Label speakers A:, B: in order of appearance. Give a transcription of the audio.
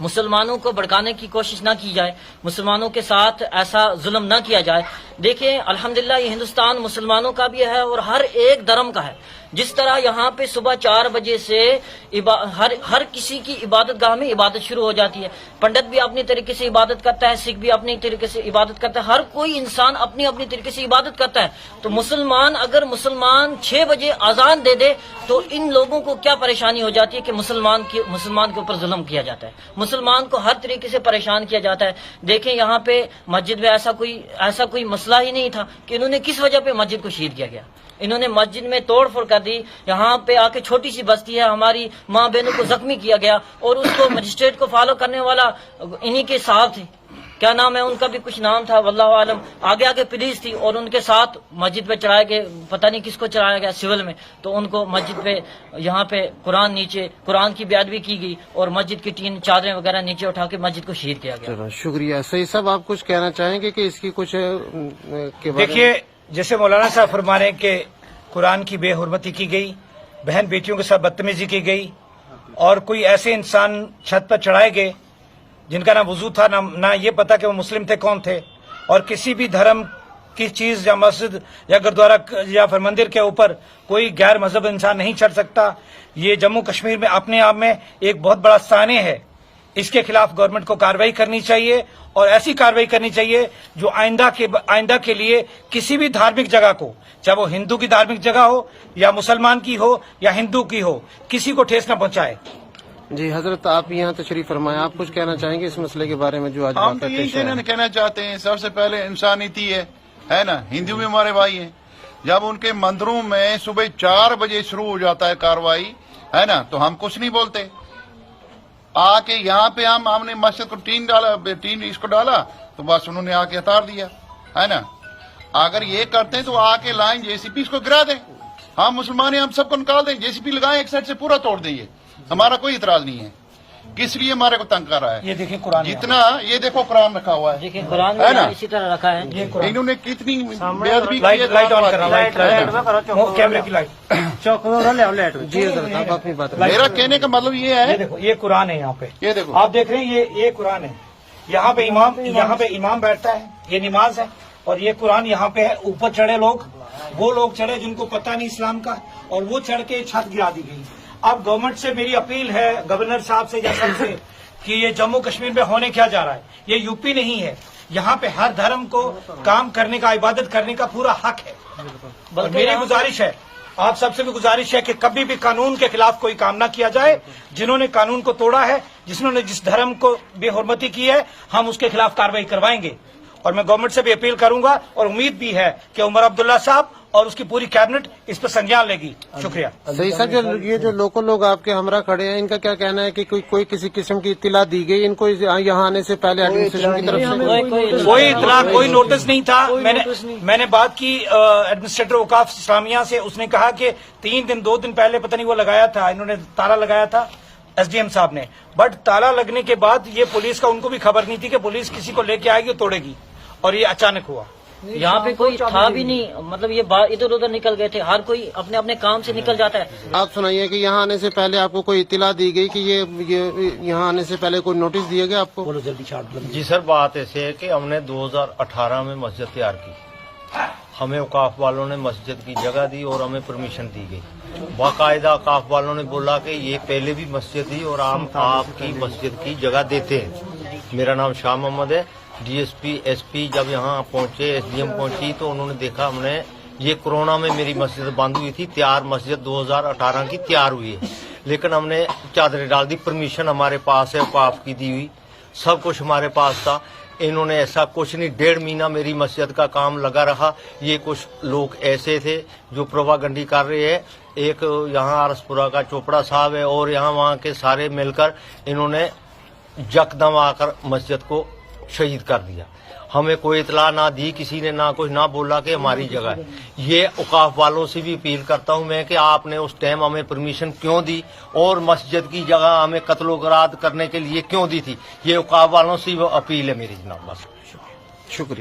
A: مسلمانوں کو بھڑکانے کی کوشش نہ کی جائے، مسلمانوں کے ساتھ ایسا ظلم نہ کیا جائے۔ دیکھیں الحمدللہ یہ ہندوستان مسلمانوں کا بھی ہے اور ہر ایک دھرم کا ہے۔ جس طرح یہاں پہ صبح 4 بجے سے ہر کسی کی عبادت گاہ میں عبادت شروع ہو جاتی ہے، پنڈت بھی اپنی طریقے سے عبادت کرتا ہے، سکھ بھی اپنی طریقے سے عبادت کرتا ہے، ہر کوئی انسان اپنی اپنی طریقے سے عبادت کرتا ہے۔ تو اگر مسلمان 6 بجے اذان دے دے تو ان لوگوں کو کیا پریشانی ہو جاتی ہے کہ مسلمان کے اوپر ظلم کیا جاتا ہے، مسلمان کو ہر طریقے سے پریشان کیا جاتا ہے۔ دیکھیں یہاں پہ مسجد میں ایسا کوئی مسئلہ ہی نہیں تھا کہ انہوں نے کس وجہ پہ مسجد کو شہید کیا گیا۔ انہوں نے مسجد میں توڑ پھوڑ کر دی، یہاں پہ آ کے چھوٹی سی بستی ہے، ہماری ماں بہنوں کو زخمی کیا گیا اور اس کو مجسٹریٹ کو فالو کرنے والا انہی کے صاحب تھے، کیا نام ہے ان کا بھی کچھ نام تھا واللہ عالم، آگے پولیس تھی اور ان کے ساتھ مسجد پہ چڑھائے گئے، پتہ نہیں کس کو چڑھایا گیا سول میں، تو ان کو مسجد پہ یہاں پہ قرآن کی بے ادبی کی گئی اور مسجد کی 3 چادریں وغیرہ نیچے اٹھا کے مسجد کو شہید کیا گیا۔
B: چلو شکریہ۔ سعید صاحب آپ کچھ کہنا چاہیں گے کہ اس کی کچھ کے بارے میں؟
C: دیکھیے جیسے مولانا صاحب فرما رہے ہیں کہ قرآن کی بے حرمتی کی گئی، بہن بیٹیوں کے ساتھ بدتمیزی کی گئی اور کوئی ایسے انسان چھت پر چڑھائے گئے جن کا نہ وضو تھا نہ یہ پتا کہ وہ مسلم تھے کون تھے، اور کسی بھی دھرم کی چیز یا مسجد یا گردوارہ یا پھر مندر کے اوپر کوئی غیر مذہب انسان نہیں چڑھ سکتا۔ یہ جموں کشمیر میں اپنے آپ میں ایک بہت بڑا سانحہ ہے، اس کے خلاف گورنمنٹ کو کارروائی کرنی چاہیے اور ایسی کارروائی کرنی چاہیے جو آئندہ کے لیے کسی بھی دھارمک جگہ کو، چاہے وہ ہندو کی دھارمک جگہ ہو یا مسلمان کی ہو یا ہندو کی ہو، کسی کو ٹھیس نہ پہنچائے۔
B: جی حضرت آپ یہاں تشریف فرمائیں، آپ کچھ کہنا چاہیں گے اس مسئلے کے بارے میں جو آج
D: ہم تو یہی کہنا چاہتے ہیں، سب سے پہلے انسانیتی ہے نا، ہندو بھی ہمارے بھائی ہیں۔ جب ان کے مندروں میں صبح 4 بجے شروع ہو جاتا ہے کاروائی، ہے نا، تو ہم کچھ نہیں بولتے۔ آ کے یہاں پہ ہم نے مسجد کو ٹین اس کو ڈالا تو بس انہوں نے آ کے اتار دیا، ہے نا۔ اگر یہ کرتے ہیں تو آ کے لائن JCP اس کو گرا دیں، ہم مسلمان ہیں، ہم سب کو نکال دیں، JCP لگائیں، ایک سائڈ سے پورا توڑ دیں، ہمارا کوئی اعتراض نہیں ہے۔ کس لیے ہمارے کو تنگ کر رہا ہے؟
C: یہ دیکھیں قرآن
D: جتنا یہ دیکھو قرآن رکھا ہوا ہے،
A: دیکھیں قرآن
D: ہے نا،
A: میں اسی طرح رکھا ہے۔
D: انہوں نے کتنی بے ادبی کی ہے۔
C: لائٹ آن کرنا، لائٹ کیمرے کی لائٹ۔
B: جی حضرت آپ اپنی بات
D: میرا کہنے کا مطلب یہ
C: یہ
D: ہے،
C: دیکھو یہ قرآن ہے، یہاں پہ
D: یہ دیکھو
C: آپ دیکھ رہے ہیں یہ قرآن ہے، یہاں پہ امام بیٹھتا ہے، یہ نماز ہے اور یہ قرآن یہاں پہ ہے۔ اوپر چڑھے لوگ، وہ لوگ چڑھے جن کو پتہ نہیں اسلام کا، اور وہ چڑھ کے چھت گرا دی گئی۔ اب گورنمنٹ سے میری اپیل ہے، گورنر صاحب سے یا سب سے، کہ یہ جموں کشمیر میں ہونے کیا جا رہا ہے، یہ یوپی نہیں ہے، یہاں پہ ہر دھرم کو کام کرنے کا، عبادت کرنے کا پورا حق ہے۔ اور میری گزارش ہے، آپ سب سے بھی گزارش ہے کہ کبھی بھی قانون کے خلاف کوئی کام نہ کیا جائے۔ جنہوں نے قانون کو توڑا ہے، جنہوں نے جس دھرم کو بے حرمتی کی ہے، ہم اس کے خلاف کارروائی کروائیں گے۔ اور میں گورنمنٹ سے بھی اپیل کروں گا اور امید بھی ہے کہ عمر عبداللہ صاحب اور اس کی پوری کیبنٹ اس پر سنجان لے گی۔ شکریہ۔
B: صحیح صاحب، یہ جو لوکل لوگ آپ کے ہمراہ کھڑے ہیں، ان کا کیا کہنا ہے کہ کوئی کسی قسم کی اطلاع دی گئی ان کو یہاں آنے سے پہلے ایڈمنسٹریشن کی طرف سے؟
C: کوئی اطلاع، کوئی نوٹس نہیں تھا۔ میں نے بات کی ایڈمنسٹریٹر اوقاف اسلامیہ سے، اس نے کہا کہ 2 دن پہلے پتہ نہیں وہ لگایا تھا، انہوں نے تالا لگایا تھا SDM صاحب نے، بٹ تالا لگنے کے بعد یہ پولیس کا ان کو بھی خبر نہیں تھی کہ پولیس کسی کو لے کے آئے گی توڑے گی، اور یہ اچانک ہوا۔
A: یہاں پہ کوئی تھا بھی نہیں، مطلب یہ ادھر ادھر نکل گئے تھے، ہر کوئی اپنے اپنے کام سے نکل جاتا ہے۔
B: آپ سنائیے کہ یہاں آنے سے پہلے آپ کو کوئی اطلاع دی گئی کہ یہاں آنے سے پہلے کوئی نوٹس دیا گیا آپ کو؟
E: جی سر، بات ایسے ہے کہ ہم نے 2018 میں مسجد تیار کی، ہمیں اوقاف والوں نے مسجد کی جگہ دی اور ہمیں پرمیشن دی گئی۔ باقاعدہ اوقاف والوں نے بولا کہ یہ پہلے بھی مسجد تھی اور ہم آپ کی مسجد کی جگہ دیتے ہیں۔ میرا نام شاہ محمد ہے۔ DSP SP جب یہاں پہنچے، SDM پہنچی تو انہوں نے دیکھا ہم نے یہ کورونا میں میری مسجد بند ہوئی تھی، تیار مسجد 2018 کی تیار ہوئی ہے، لیکن ہم نے چادریں ڈال دی، پرمیشن ہمارے پاس ہے اوقاف کی دی ہوئی، سب کچھ ہمارے پاس تھا۔ انہوں نے ایسا کچھ نہیں، 1.5 مہینہ میری مسجد کا کام لگا رہا۔ یہ کچھ لوگ ایسے تھے جو پروپاگنڈی کر رہے ہیں، ایک یہاں آرس پورہ کا چوپڑا صاحب ہے اور یہاں وہاں کے سارے مل کر انہوں نے یکدم آ کر مسجد کو شہید کر دیا۔ ہمیں کوئی اطلاع نہ دی، کسی نے نہ کچھ نہ بولا کہ ہماری جگہ ہے۔ یہ اوقاف والوں سے بھی اپیل کرتا ہوں میں کہ آپ نے اس ٹائم ہمیں پرمیشن کیوں دی اور مسجد کی جگہ ہمیں قتل و غارت کرنے کے لیے کیوں دی تھی؟ یہ اوقاف والوں سے اپیل ہے میری جناب، بس۔
B: شکریہ۔